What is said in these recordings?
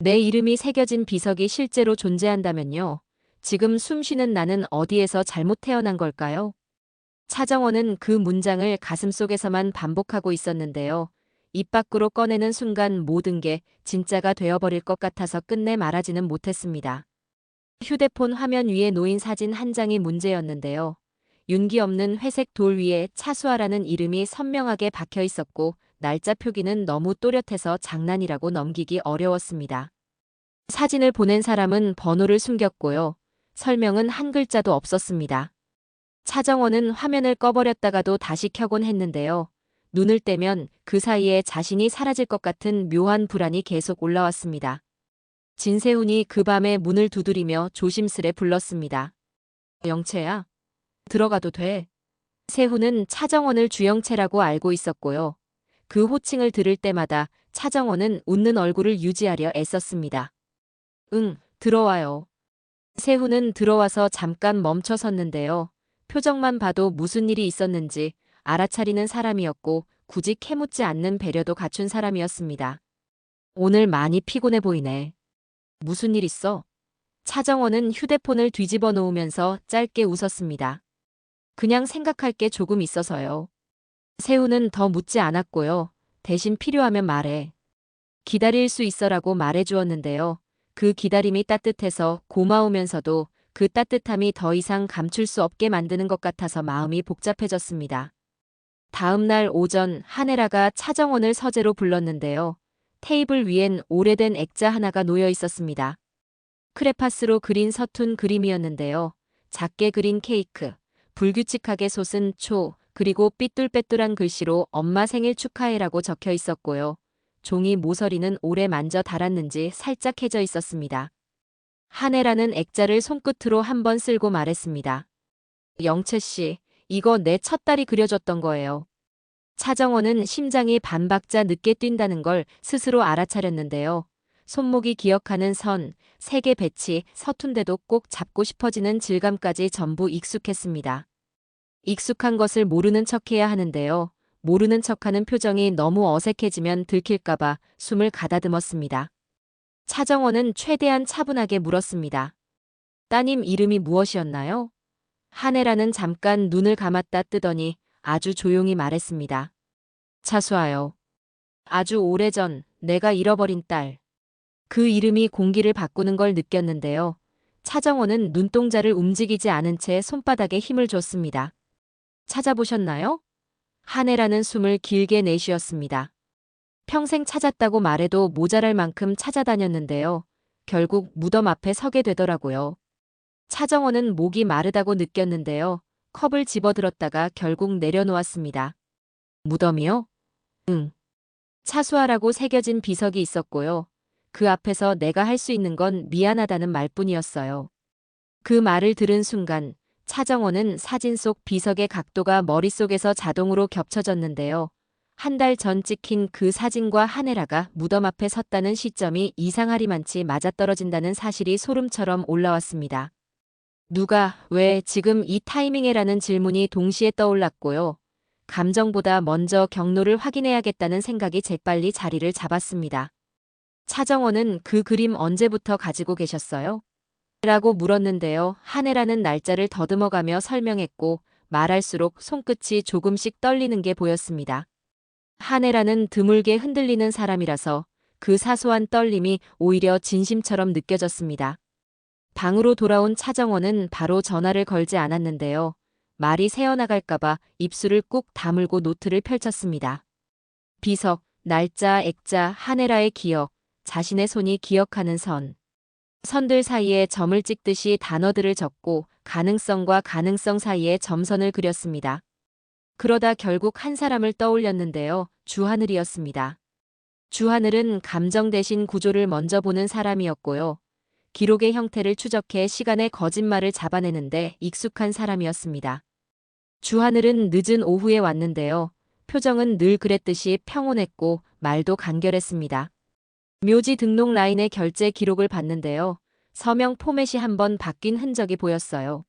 내 이름이 새겨진 비석이 실제로 존재한다면요. 지금 숨 쉬는 나는 어디에서 잘못 태어난 걸까요? 차정원은 그 문장을 가슴속에서만 반복하고 있었는데요. 입 밖으로 꺼내는 순간 모든 게 진짜가 되어버릴 것 같아서 끝내 말하지는 못했습니다. 휴대폰 화면 위에 놓인 사진 한 장이 문제였는데요. 윤기 없는 회색 돌 위에 차수아라는 이름이 선명하게 박혀 있었고 날짜 표기는 너무 또렷해서 장난이라고 넘기기 어려웠습니다. 사진을 보낸 사람은 번호를 숨겼고요. 설명은 한 글자도 없었습니다. 차정원은 화면을 꺼버렸다가도 다시 켜곤 했는데요. 눈을 떼면 그 사이에 자신이 사라질 것 같은 묘한 불안이 계속 올라왔습니다. 진세훈이 그 밤에 문을 두드리며 조심스레 불렀습니다. 영채야, 들어가도 돼. 세훈은 차정원을 주영채라고 알고 있었고요. 그 호칭을 들을 때마다 차정원은 웃는 얼굴을 유지하려 애썼습니다. 응, 들어와요. 세훈은 들어와서 잠깐 멈춰 섰는데요. 표정만 봐도 무슨 일이 있었는지 알아차리는 사람이었고 굳이 캐묻지 않는 배려도 갖춘 사람이었습니다. 오늘 많이 피곤해 보이네. 무슨 일 있어? 차정원은 휴대폰을 뒤집어 놓으면서 짧게 웃었습니다. 그냥 생각할 게 조금 있어서요. 세훈은 더 묻지 않았고요. 대신 필요하면 말해. 기다릴 수 있어라고 말해주었는데요. 그 기다림이 따뜻해서 고마우면서도 그 따뜻함이 더 이상 감출 수 없게 만드는 것 같아서 마음이 복잡해졌습니다. 다음 날 오전 한혜라가 차정원을 서재로 불렀는데요. 테이블 위엔 오래된 액자 하나가 놓여 있었습니다. 크레파스로 그린 서툰 그림이었는데요. 작게 그린 케이크, 불규칙하게 솟은 초, 그리고 삐뚤빼뚤한 글씨로 엄마 생일 축하해라고 적혀 있었고요. 종이 모서리는 오래 만져 닳았는지 살짝 해져 있었습니다. 한혜라는 액자를 손끝으로 한번 쓸고 말했습니다. 영채 씨, 이거 내 첫딸이 그려줬던 거예요. 차정원은 심장이 반박자 늦게 뛴다는 걸 스스로 알아차렸는데요. 손목이 기억하는 선, 색의 배치, 서툰데도 꼭 잡고 싶어지는 질감까지 전부 익숙했습니다. 익숙한 것을 모르는 척해야 하는데요. 모르는 척하는 표정이 너무 어색해지면 들킬까봐 숨을 가다듬었습니다. 차정원은 최대한 차분하게 물었습니다. 따님 이름이 무엇이었나요? 한혜라는 잠깐 눈을 감았다 뜨더니 아주 조용히 말했습니다. 차수아요. 아주 오래전 내가 잃어버린 딸. 그 이름이 공기를 바꾸는 걸 느꼈는데요. 차정원은 눈동자를 움직이지 않은 채 손바닥에 힘을 줬습니다. 찾아보셨나요? 한혜라는 숨을 길게 내쉬었습니다. 평생 찾았다고 말해도 모자랄 만큼 찾아다녔는데요. 결국 무덤 앞에 서게 되더라고요. 차정원은 목이 마르다고 느꼈는데요. 컵을 집어들었다가 결국 내려놓았습니다. 무덤이요? 응. 차수아라고 새겨진 비석이 있었고요. 그 앞에서 내가 할 수 있는 건 미안하다는 말뿐이었어요. 그 말을 들은 순간 차정원은 사진 속 비석의 각도가 머릿속에서 자동으로 겹쳐졌는데요. 한 달 전 찍힌 그 사진과 한혜라가 무덤 앞에 섰다는 시점이 이상하리만치 맞아떨어진다는 사실이 소름처럼 올라왔습니다. 누가, 왜, 지금 이 타이밍에라는 질문이 동시에 떠올랐고요. 감정보다 먼저 경로를 확인해야겠다는 생각이 재빨리 자리를 잡았습니다. 차정원은 그 그림 언제부터 가지고 계셨어요? 라고 물었는데요. 한혜라는 날짜를 더듬어가며 설명했고 말할수록 손끝이 조금씩 떨리는 게 보였습니다. 한혜라는 드물게 흔들리는 사람이라서 그 사소한 떨림이 오히려 진심처럼 느껴졌습니다. 방으로 돌아온 차정원은 바로 전화를 걸지 않았는데요. 말이 새어나갈까봐 입술을 꾹 다물고 노트를 펼쳤습니다. 비석, 날짜, 액자, 한혜라의 기억, 자신의 손이 기억하는 선. 선들 사이에 점을 찍듯이 단어들을 적고 가능성과 가능성 사이에 점선을 그렸습니다. 그러다 결국 한 사람을 떠올렸는데요. 주하늘이었습니다. 주하늘은 감정 대신 구조를 먼저 보는 사람이었고요. 기록의 형태를 추적해 시간의 거짓말을 잡아내는데 익숙한 사람이었습니다. 주하늘은 늦은 오후에 왔는데요. 표정은 늘 그랬듯이 평온했고 말도 간결했습니다. 묘지 등록 라인의 결제 기록을 봤는데요. 서명 포맷이 한번 바뀐 흔적이 보였어요.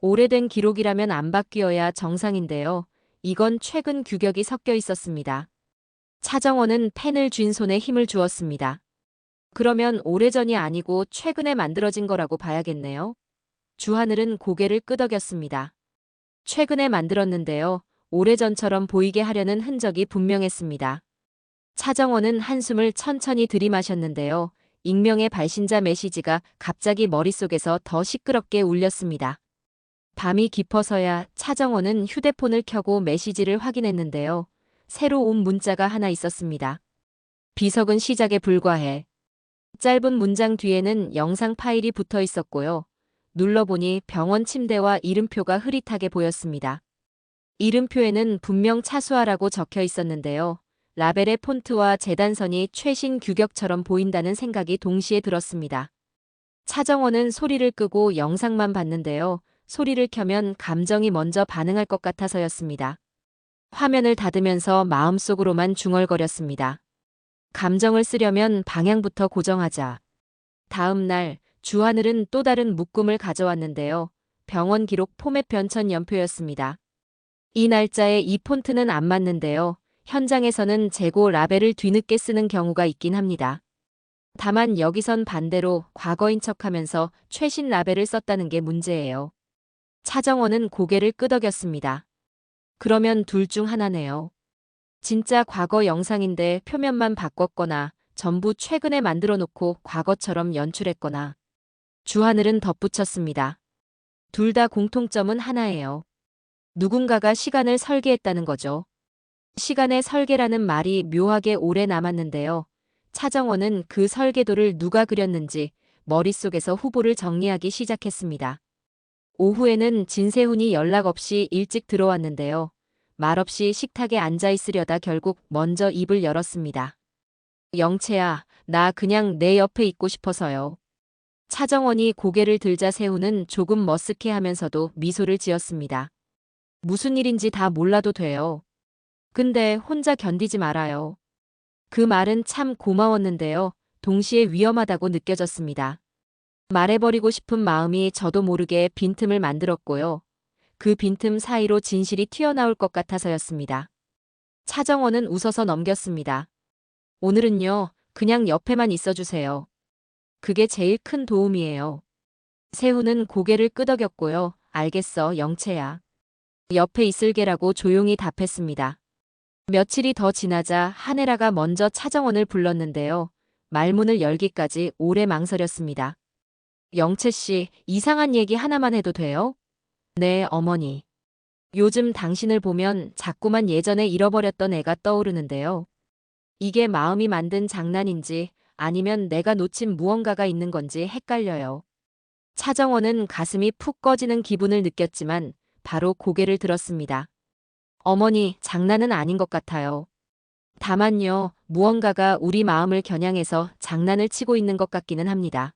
오래된 기록이라면 안 바뀌어야 정상인데요. 이건 최근 규격이 섞여 있었습니다. 차정원은 펜을 쥔 손에 힘을 주었습니다. 그러면 오래전이 아니고 최근에 만들어진 거라고 봐야겠네요. 주하늘은 고개를 끄덕였습니다. 최근에 만들었는데요. 오래전처럼 보이게 하려는 흔적이 분명했습니다. 차정원은 한숨을 천천히 들이마셨는데요. 익명의 발신자 메시지가 갑자기 머릿속에서 더 시끄럽게 울렸습니다. 밤이 깊어서야 차정원은 휴대폰을 켜고 메시지를 확인했는데요. 새로 온 문자가 하나 있었습니다. 비석은 시작에 불과해. 짧은 문장 뒤에는 영상 파일이 붙어 있었고요. 눌러보니 병원 침대와 이름표가 흐릿하게 보였습니다. 이름표에는 분명 차수아라고 적혀 있었는데요. 라벨의 폰트와 재단선이 최신 규격처럼 보인다는 생각이 동시에 들었습니다. 차정원은 소리를 끄고 영상만 봤는데요. 소리를 켜면 감정이 먼저 반응할 것 같아서였습니다. 화면을 닫으면서 마음속으로만 중얼거렸습니다. 감정을 쓰려면 방향부터 고정하자. 다음 날 주하늘은 또 다른 묶음을 가져왔는데요. 병원 기록 포맷 변천 연표였습니다. 이 날짜에 이 폰트는 안 맞는데요. 현장에서는 재고 라벨을 뒤늦게 쓰는 경우가 있긴 합니다. 다만 여기선 반대로 과거인 척하면서 최신 라벨을 썼다는 게 문제예요. 차정원은 고개를 끄덕였습니다. 그러면 둘 중 하나네요. 진짜 과거 영상인데 표면만 바꿨거나 전부 최근에 만들어 놓고 과거처럼 연출했거나. 주하늘은 덧붙였습니다. 둘 다 공통점은 하나예요. 누군가가 시간을 설계했다는 거죠. 시간의 설계라는 말이 묘하게 오래 남았는데요. 차정원은 그 설계도를 누가 그렸는지 머릿속에서 후보를 정리하기 시작했습니다. 오후에는 진세훈이 연락 없이 일찍 들어왔는데요. 말없이 식탁에 앉아 있으려다 결국 먼저 입을 열었습니다. 영채야, 나 그냥 내 옆에 있고 싶어서요. 차정원이 고개를 들자 세훈은 조금 머쓱해하면서도 미소를 지었습니다. 무슨 일인지 다 몰라도 돼요. 근데 혼자 견디지 말아요. 그 말은 참 고마웠는데요. 동시에 위험하다고 느껴졌습니다. 말해버리고 싶은 마음이 저도 모르게 빈틈을 만들었고요. 그 빈틈 사이로 진실이 튀어나올 것 같아서였습니다. 차정원은 웃어서 넘겼습니다. 오늘은요, 그냥 옆에만 있어주세요. 그게 제일 큰 도움이에요. 세훈은 고개를 끄덕였고요. 알겠어, 영채야. 옆에 있을게라고 조용히 답했습니다. 며칠이 더 지나자 한혜라가 먼저 차정원을 불렀는데요. 말문을 열기까지 오래 망설였습니다. 영채 씨, 이상한 얘기 하나만 해도 돼요? 네, 어머니. 요즘 당신을 보면 자꾸만 예전에 잃어버렸던 애가 떠오르는데요. 이게 마음이 만든 장난인지 아니면 내가 놓친 무언가가 있는 건지 헷갈려요. 차정원은 가슴이 푹 꺼지는 기분을 느꼈지만 바로 고개를 들었습니다. 어머니, 장난은 아닌 것 같아요. 다만요, 무언가가 우리 마음을 겨냥해서 장난을 치고 있는 것 같기는 합니다.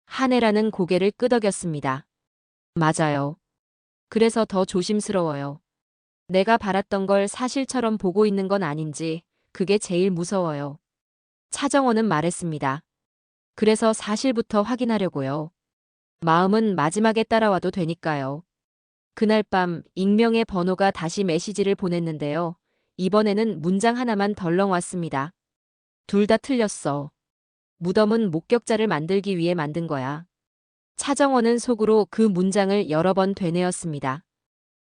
한혜라는 고개를 끄덕였습니다. 맞아요. 그래서 더 조심스러워요. 내가 바랐던 걸 사실처럼 보고 있는 건 아닌지 그게 제일 무서워요. 차정원은 말했습니다. 그래서 사실부터 확인하려고요. 마음은 마지막에 따라와도 되니까요. 그날 밤 익명의 번호가 다시 메시지를 보냈는데요. 이번에는 문장 하나만 덜렁 왔습니다. 둘 다 틀렸어. 무덤은 목격자를 만들기 위해 만든 거야. 차정원은 속으로 그 문장을 여러 번 되뇌었습니다.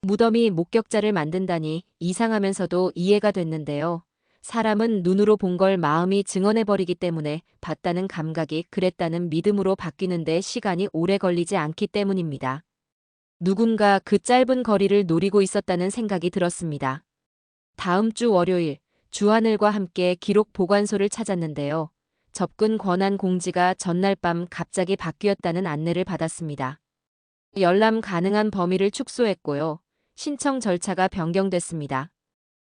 무덤이 목격자를 만든다니 이상하면서도 이해가 됐는데요. 사람은 눈으로 본 걸 마음이 증언해버리기 때문에 봤다는 감각이 그랬다는 믿음으로 바뀌는데 시간이 오래 걸리지 않기 때문입니다. 누군가 그 짧은 거리를 노리고 있었다는 생각이 들었습니다. 다음 주 월요일, 주하늘과 함께 기록 보관소를 찾았는데요. 접근 권한 공지가 전날 밤 갑자기 바뀌었다는 안내를 받았습니다. 열람 가능한 범위를 축소했고요. 신청 절차가 변경됐습니다.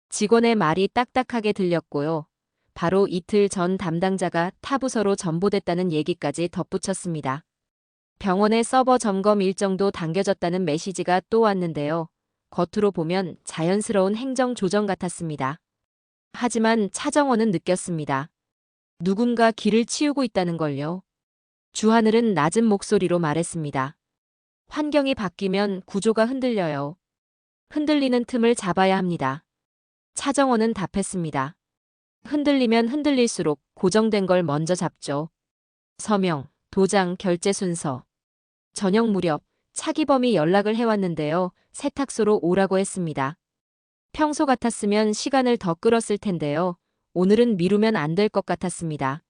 직원의 말이 딱딱하게 들렸고요. 바로 이틀 전 담당자가 타 부서로 전보됐다는 얘기까지 덧붙였습니다. 병원의 서버 점검 일정도 당겨졌다는 메시지가 또 왔는데요. 겉으로 보면 자연스러운 행정 조정 같았습니다. 하지만 차정원은 느꼈습니다. 누군가 길을 치우고 있다는 걸요. 주하늘은 낮은 목소리로 말했습니다. 환경이 바뀌면 구조가 흔들려요. 흔들리는 틈을 잡아야 합니다. 차정원은 답했습니다. 흔들리면 흔들릴수록 고정된 걸 먼저 잡죠. 서명, 도장, 결제 순서. 저녁 무렵 차기범이 연락을 해왔는데요. 세탁소로 오라고 했습니다. 평소 같았으면 시간을 더 끌었을 텐데요. 오늘은 미루면 안 될 것 같았습니다.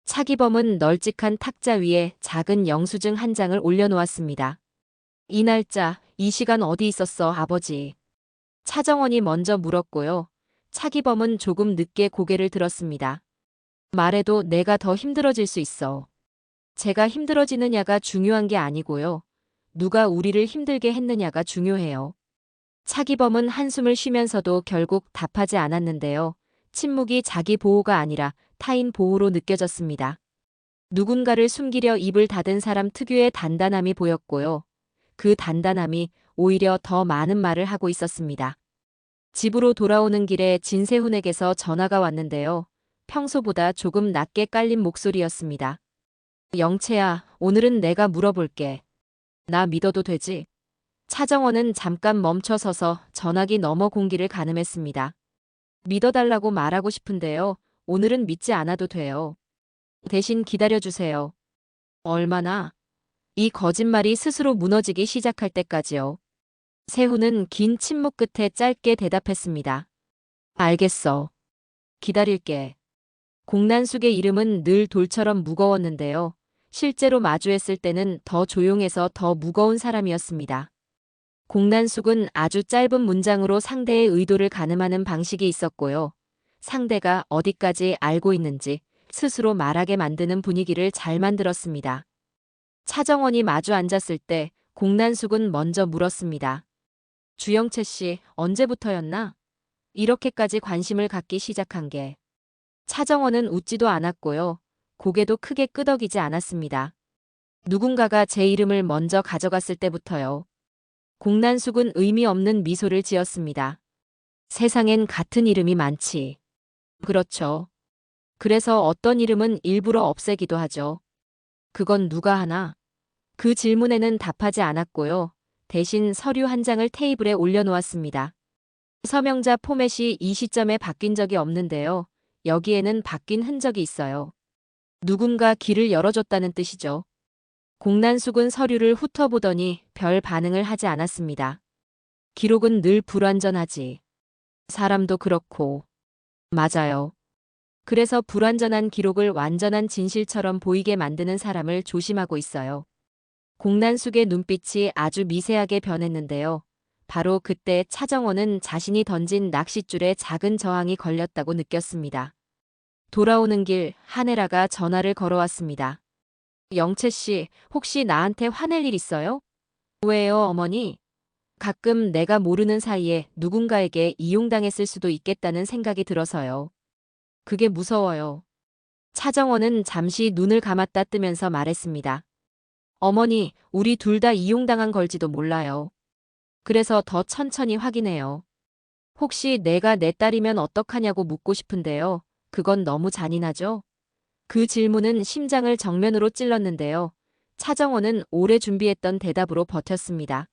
차기범은 널찍한 탁자 위에 작은 영수증 한 장을 올려놓았습니다. 이 날짜, 이 시간 어디 있었어, 아버지? 차정원이 먼저 물었고요. 차기범은 조금 늦게 고개를 들었습니다. 말해도 내가 더 힘들어질 수 있어. 제가 힘들어지느냐가 중요한 게 아니고요. 누가 우리를 힘들게 했느냐가 중요해요. 차기범은 한숨을 쉬면서도 결국 답하지 않았는데요. 침묵이 자기 보호가 아니라 타인 보호로 느껴졌습니다. 누군가를 숨기려 입을 닫은 사람 특유의 단단함이 보였고요. 그 단단함이 오히려 더 많은 말을 하고 있었습니다. 집으로 돌아오는 길에 진세훈에게서 전화가 왔는데요. 평소보다 조금 낮게 깔린 목소리였습니다. 영채야, 오늘은 내가 물어볼게. 나 믿어도 되지? 차정원은 잠깐 멈춰서서 전화기 너머 공기를 가늠했습니다. 믿어달라고 말하고 싶은데요. 오늘은 믿지 않아도 돼요. 대신 기다려주세요. 얼마나? 이 거짓말이 스스로 무너지기 시작할 때까지요. 세훈은 긴 침묵 끝에 짧게 대답했습니다. 알겠어. 기다릴게. 공난숙의 이름은 늘 돌처럼 무거웠는데요. 실제로 마주했을 때는 더 조용해서 더 무거운 사람이었습니다. 공난숙은 아주 짧은 문장으로 상대의 의도를 가늠하는 방식이 있었고요. 상대가 어디까지 알고 있는지 스스로 말하게 만드는 분위기를 잘 만들었습니다. 차정원이 마주 앉았을 때 공난숙은 먼저 물었습니다. 주영채 씨, 언제부터였나? 이렇게까지 관심을 갖기 시작한 게. 차정원은 웃지도 않았고요. 고개도 크게 끄덕이지 않았습니다. 누군가가 제 이름을 먼저 가져갔을 때부터요. 공난숙은 의미 없는 미소를 지었습니다. 세상엔 같은 이름이 많지. 그렇죠. 그래서 어떤 이름은 일부러 없애기도 하죠. 그건 누가 하나? 그 질문에는 답하지 않았고요. 대신 서류 한 장을 테이블에 올려놓았습니다. 서명자 포맷이 이 시점에 바뀐 적이 없는데요. 여기에는 바뀐 흔적이 있어요. 누군가 길을 열어줬다는 뜻이죠. 공난숙은 서류를 훑어보더니 별 반응을 하지 않았습니다. 기록은 늘 불완전하지. 사람도 그렇고. 맞아요. 그래서 불완전한 기록을 완전한 진실처럼 보이게 만드는 사람을 조심하고 있어요. 공난숙의 눈빛이 아주 미세하게 변했는데요. 바로 그때 차정원은 자신이 던진 낚싯줄에 작은 저항이 걸렸다고 느꼈습니다. 돌아오는 길 한혜라가 전화를 걸어왔습니다. 영채 씨, 혹시 나한테 화낼 일 있어요? 왜요, 어머니? 가끔 내가 모르는 사이에 누군가에게 이용당했을 수도 있겠다는 생각이 들어서요. 그게 무서워요. 차정원은 잠시 눈을 감았다 뜨면서 말했습니다. 어머니, 우리 둘 다 이용당한 걸지도 몰라요. 그래서 더 천천히 확인해요. 혹시 내가 내 딸이면 어떡하냐고 묻고 싶은데요. 그건 너무 잔인하죠? 그 질문은 심장을 정면으로 찔렀는데요. 차정원은 오래 준비했던 대답으로 버텼습니다.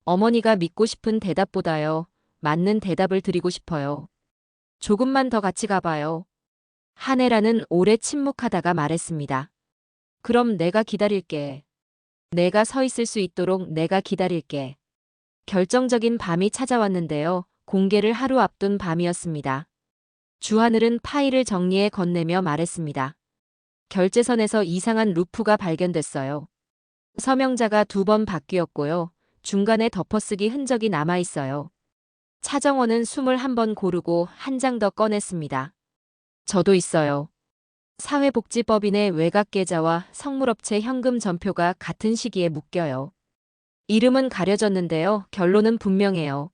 어머니가 믿고 싶은 대답보다요. 맞는 대답을 드리고 싶어요. 조금만 더 같이 가봐요. 한혜라는 오래 침묵하다가 말했습니다. 그럼 내가 기다릴게. 내가 서 있을 수 있도록 내가 기다릴게. 결정적인 밤이 찾아왔는데요. 공개를 하루 앞둔 밤이었습니다. 주하늘은 파일을 정리해 건네며 말했습니다. 결제선에서 이상한 루프가 발견됐어요. 서명자가 2번 바뀌었고요. 중간에 덮어쓰기 흔적이 남아있어요. 차정원은 숨을 한 번 고르고 한 장 더 꺼냈습니다. 저도 있어요. 사회복지법인의 외곽계좌와 성물업체 현금 전표가 같은 시기에 묶여요. 이름은 가려졌는데요. 결론은 분명해요.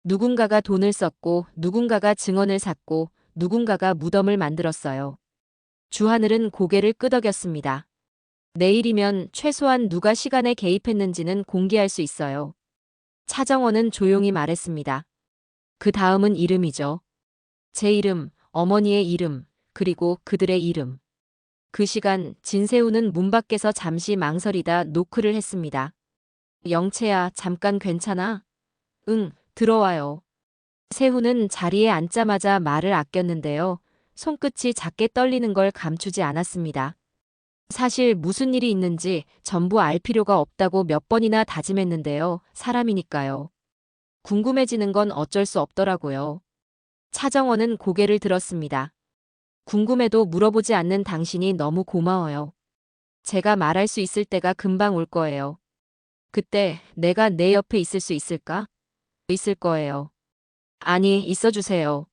누군가가 돈을 썼고 누군가가 증언을 샀고 누군가가 무덤을 만들었어요. 주하늘은 고개를 끄덕였습니다. 내일이면 최소한 누가 시간에 개입했는지는 공개할 수 있어요. 차정원은 조용히 말했습니다. 그 다음은 이름이죠. 제 이름, 어머니의 이름, 그리고 그들의 이름. 그 시간 진세훈은 문 밖에서 잠시 망설이다 노크를 했습니다. 영채야, 잠깐 괜찮아? 응, 들어와요. 세훈은 자리에 앉자마자 말을 아꼈는데요. 손끝이 작게 떨리는 걸 감추지 않았습니다. 사실 무슨 일이 있는지 전부 알 필요가 없다고 몇 번이나 다짐했는데요. 사람이니까요. 궁금해지는 건 어쩔 수 없더라고요. 차정원은 고개를 들었습니다. 궁금해도 물어보지 않는 당신이 너무 고마워요. 제가 말할 수 있을 때가 금방 올 거예요. 그때 내가 내 옆에 있을 수 있을까? 있을 거예요. 아니, 있어 주세요.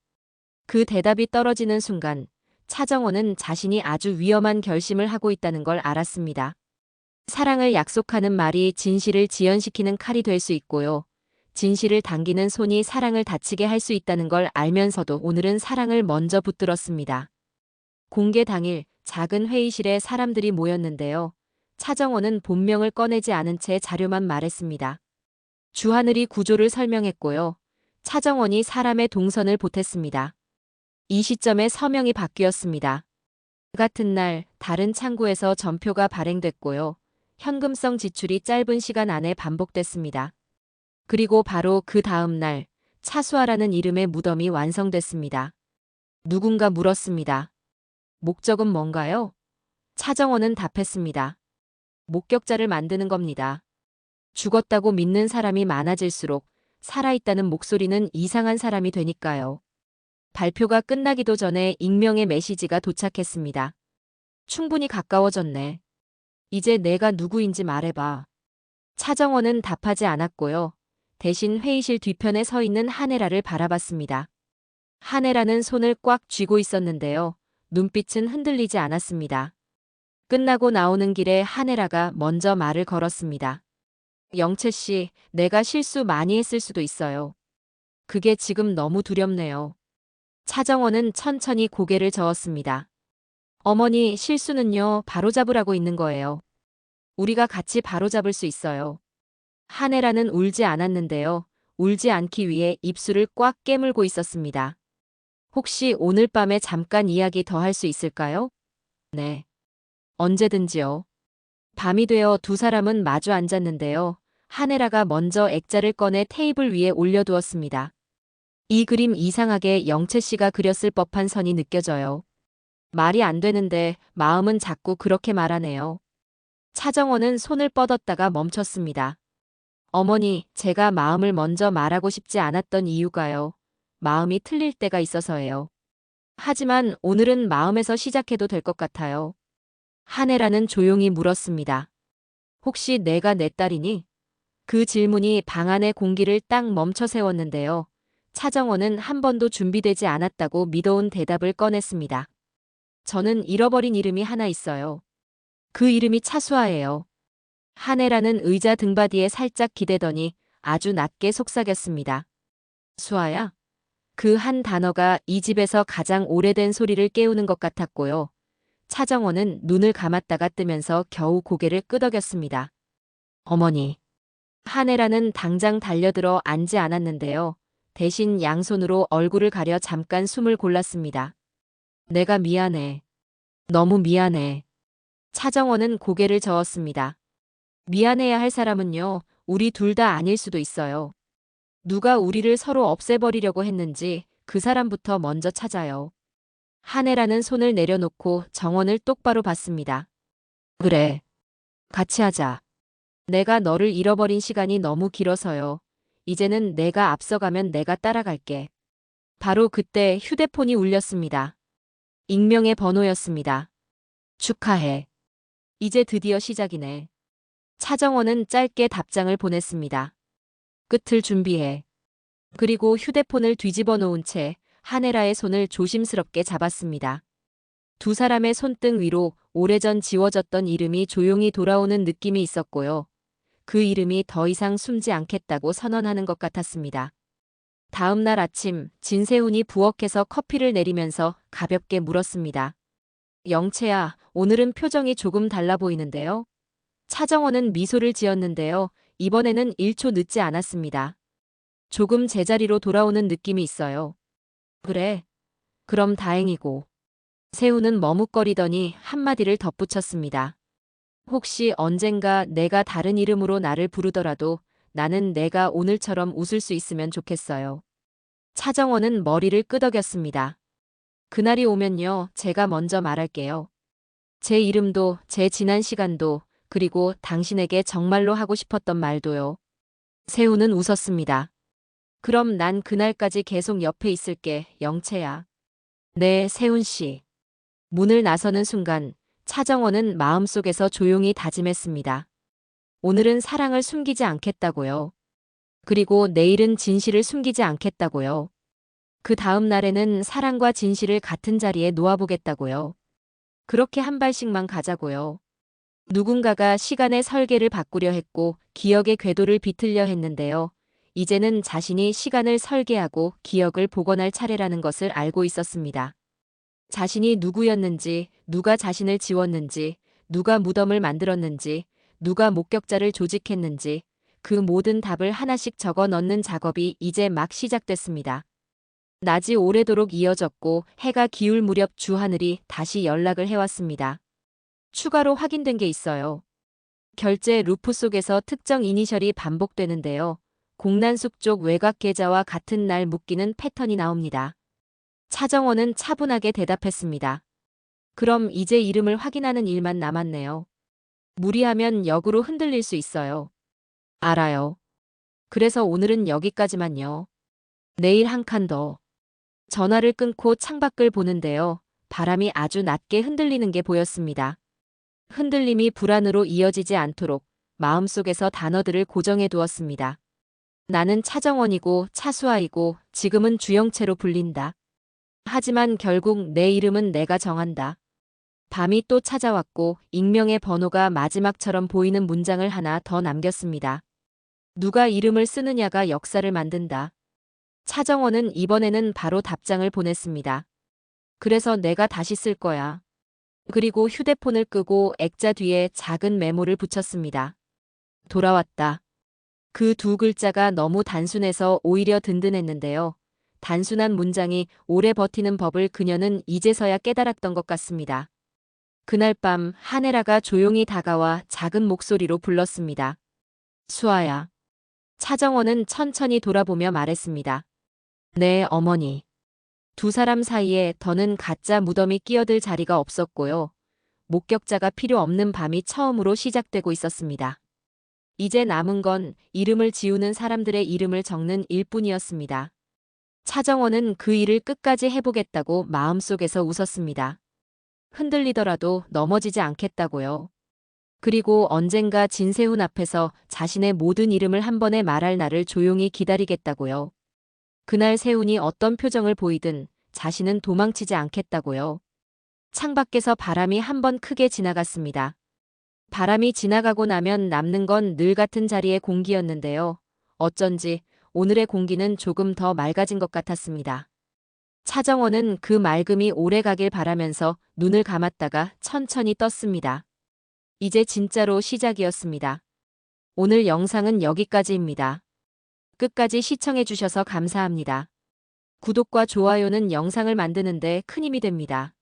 그 대답이 떨어지는 순간 차정원은 자신이 아주 위험한 결심을 하고 있다는 걸 알았습니다. 사랑을 약속하는 말이 진실을 지연시키는 칼이 될 수 있고요. 진실을 당기는 손이 사랑을 다치게 할 수 있다는 걸 알면서도 오늘은 사랑을 먼저 붙들었습니다. 공개 당일 작은 회의실에 사람들이 모였는데요. 차정원은 본명을 꺼내지 않은 채 자료만 말했습니다. 주하늘이 구조를 설명했고요. 차정원이 사람의 동선을 보탰습니다. 이 시점에 서명이 바뀌었습니다. 같은 날 다른 창구에서 전표가 발행됐고요. 현금성 지출이 짧은 시간 안에 반복됐습니다. 그리고 바로 그 다음 날 차수아라는 이름의 무덤이 완성됐습니다. 누군가 물었습니다. 목적은 뭔가요? 차정원은 답했습니다. 목격자를 만드는 겁니다. 죽었다고 믿는 사람이 많아질수록 살아있다는 목소리는 이상한 사람이 되니까요. 발표가 끝나기도 전에 익명의 메시지가 도착했습니다. 충분히 가까워졌네. 이제 내가 누구인지 말해봐. 차정원은 답하지 않았고요. 대신 회의실 뒤편에 서 있는 한혜라를 바라봤습니다. 한혜라는 손을 꽉 쥐고 있었는데요. 눈빛은 흔들리지 않았습니다. 끝나고 나오는 길에 한혜라가 먼저 말을 걸었습니다. 영채 씨, 내가 실수 많이 했을 수도 있어요. 그게 지금 너무 두렵네요. 차정원은 천천히 고개를 저었습니다. 어머니, 실수는요, 바로잡으라고 있는 거예요. 우리가 같이 바로잡을 수 있어요. 한혜라는 울지 않았는데요. 울지 않기 위해 입술을 꽉 깨물고 있었습니다. 혹시 오늘 밤에 잠깐 이야기 더 할 수 있을까요? 네. 언제든지요. 밤이 되어 두 사람은 마주 앉았는데요. 한혜라가 먼저 액자를 꺼내 테이블 위에 올려두었습니다. 이 그림 이상하게 영채 씨가 그렸을 법한 선이 느껴져요. 말이 안 되는데 마음은 자꾸 그렇게 말하네요. 차정원은 손을 뻗었다가 멈췄습니다. 어머니, 제가 마음을 먼저 말하고 싶지 않았던 이유가요. 마음이 틀릴 때가 있어서예요. 하지만 오늘은 마음에서 시작해도 될 것 같아요. 한혜라는 조용히 물었습니다. 혹시 내가 내 딸이니? 그 질문이 방 안의 공기를 딱 멈춰 세웠는데요. 차정원은 한 번도 준비되지 않았다고 믿어온 대답을 꺼냈습니다. 저는 잃어버린 이름이 하나 있어요. 그 이름이 차수아예요. 한혜라는 의자 등받이에 살짝 기대더니 아주 낮게 속삭였습니다. 수아야? 그 한 단어가 이 집에서 가장 오래된 소리를 깨우는 것 같았고요. 차정원은 눈을 감았다가 뜨면서 겨우 고개를 끄덕였습니다. 어머니. 한혜라는 당장 달려들어 앉지 않았는데요. 대신 양손으로 얼굴을 가려 잠깐 숨을 골랐습니다. 내가 미안해. 너무 미안해. 차정원은 고개를 저었습니다. 미안해야 할 사람은요, 우리 둘 다 아닐 수도 있어요. 누가 우리를 서로 없애버리려고 했는지 그 사람부터 먼저 찾아요. 한혜라는 손을 내려놓고 정원을 똑바로 봤습니다. 그래. 같이 하자. 내가 너를 잃어버린 시간이 너무 길어서요. 이제는 내가 앞서가면 내가 따라갈게. 바로 그때 휴대폰이 울렸습니다. 익명의 번호였습니다. 축하해. 이제 드디어 시작이네. 차정원은 짧게 답장을 보냈습니다. 끝을 준비해. 그리고 휴대폰을 뒤집어 놓은 채 한혜라의 손을 조심스럽게 잡았습니다. 두 사람의 손등 위로 오래전 지워졌던 이름이 조용히 돌아오는 느낌이 있었고요. 그 이름이 더 이상 숨지 않겠다고 선언하는 것 같았습니다. 다음 날 아침 진세훈이 부엌에서 커피를 내리면서 가볍게 물었습니다. 영채야, 오늘은 표정이 조금 달라 보이는데요. 차정원은 미소를 지었는데요. 이번에는 1초 늦지 않았습니다. 조금 제자리로 돌아오는 느낌이 있어요. 그래. 그럼 다행이고. 세훈은 머뭇거리더니 한마디를 덧붙였습니다. 혹시 언젠가 내가 다른 이름으로 나를 부르더라도 나는 내가 오늘처럼 웃을 수 있으면 좋겠어요. 차정원은 머리를 끄덕였습니다. 그날이 오면요, 제가 먼저 말할게요. 제 이름도, 제 지난 시간도, 그리고 당신에게 정말로 하고 싶었던 말도요. 세훈은 웃었습니다. 그럼 난 그날까지 계속 옆에 있을게, 영채야. 네, 세훈 씨. 문을 나서는 순간 차정원은 마음속에서 조용히 다짐했습니다. 오늘은 사랑을 숨기지 않겠다고요. 그리고 내일은 진실을 숨기지 않겠다고요. 그 다음 날에는 사랑과 진실을 같은 자리에 놓아보겠다고요. 그렇게 한 발씩만 가자고요. 누군가가 시간의 설계를 바꾸려 했고 기억의 궤도를 비틀려 했는데요. 이제는 자신이 시간을 설계하고 기억을 복원할 차례라는 것을 알고 있었습니다. 자신이 누구였는지, 누가 자신을 지웠는지, 누가 무덤을 만들었는지, 누가 목격자를 조직했는지, 그 모든 답을 하나씩 적어 넣는 작업이 이제 막 시작됐습니다. 낮이 오래도록 이어졌고 해가 기울 무렵 주하늘이 다시 연락을 해왔습니다. 추가로 확인된 게 있어요. 결제 루프 속에서 특정 이니셜이 반복되는데요. 공난숙 쪽 외곽 계좌와 같은 날 묶이는 패턴이 나옵니다. 차정원은 차분하게 대답했습니다. 그럼 이제 이름을 확인하는 일만 남았네요. 무리하면 역으로 흔들릴 수 있어요. 알아요. 그래서 오늘은 여기까지만요. 내일 한 칸 더. 전화를 끊고 창밖을 보는데요. 바람이 아주 낮게 흔들리는 게 보였습니다. 흔들림이 불안으로 이어지지 않도록 마음속에서 단어들을 고정해 두었습니다. 나는 차정원이고 차수아이고 지금은 주영채로 불린다. 하지만 결국 내 이름은 내가 정한다. 밤이 또 찾아왔고 익명의 번호가 마지막처럼 보이는 문장을 하나 더 남겼습니다. 누가 이름을 쓰느냐가 역사를 만든다. 차정원은 이번에는 바로 답장을 보냈습니다. 그래서 내가 다시 쓸 거야. 그리고 휴대폰을 끄고 액자 뒤에 작은 메모를 붙였습니다. 돌아왔다. 그 두 글자가 너무 단순해서 오히려 든든했는데요. 단순한 문장이 오래 버티는 법을 그녀는 이제서야 깨달았던 것 같습니다. 그날 밤 하네라가 조용히 다가와 작은 목소리로 불렀습니다. 수아야. 차정원은 천천히 돌아보며 말했습니다. 네, 어머니. 두 사람 사이에 더는 가짜 무덤이 끼어들 자리가 없었고요. 목격자가 필요 없는 밤이 처음으로 시작되고 있었습니다. 이제 남은 건 이름을 지우는 사람들의 이름을 적는 일뿐이었습니다. 차정원은 그 일을 끝까지 해보겠다고 마음속에서 웃었습니다. 흔들리더라도 넘어지지 않겠다고요. 그리고 언젠가 진세훈 앞에서 자신의 모든 이름을 한 번에 말할 날을 조용히 기다리겠다고요. 그날 세훈이 어떤 표정을 보이든 자신은 도망치지 않겠다고요. 창밖에서 바람이 한 번 크게 지나갔습니다. 바람이 지나가고 나면 남는 건 늘 같은 자리의 공기였는데요. 어쩐지 오늘의 공기는 조금 더 맑아진 것 같았습니다. 차정원은 그 맑음이 오래 가길 바라면서 눈을 감았다가 천천히 떴습니다. 이제 진짜로 시작이었습니다. 오늘 영상은 여기까지입니다. 끝까지 시청해주셔서 감사합니다. 구독과 좋아요는 영상을 만드는데 큰 힘이 됩니다.